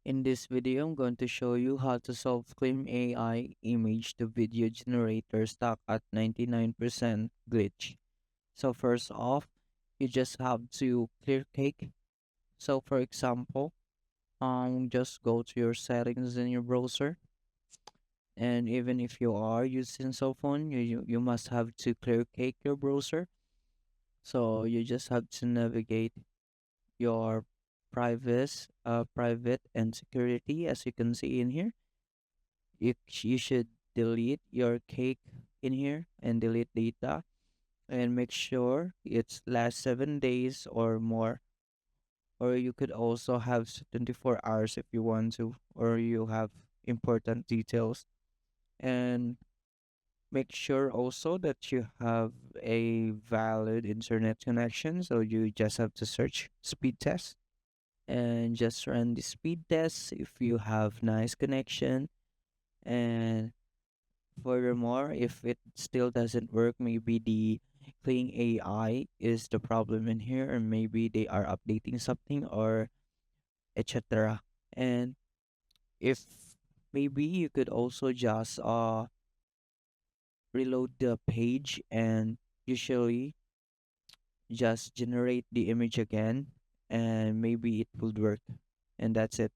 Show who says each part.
Speaker 1: In this video, I'm going to show you how to solve Kling AI image to video generator stuck at 99% glitch. So first off, you just have to clear cake. So for example, just go to your settings in your browser, and even if you are using cell phone, you must have to clear cake your browser. So you just have to navigate your private and security, as you can see in here. You should delete your cake in here and delete data, and make sure it's last 7 days or more, or you could also have 24 hours if you want to, or you have important details. And make sure also that you have a valid internet connection, so you just have to search speed test and just run the speed test if you have nice connection. And furthermore, if it still doesn't work, maybe the Kling AI is the problem in here, or maybe they are updating something, or etc. And if maybe you could also just reload the page and usually just generate the image again, and maybe it will work. And that's it.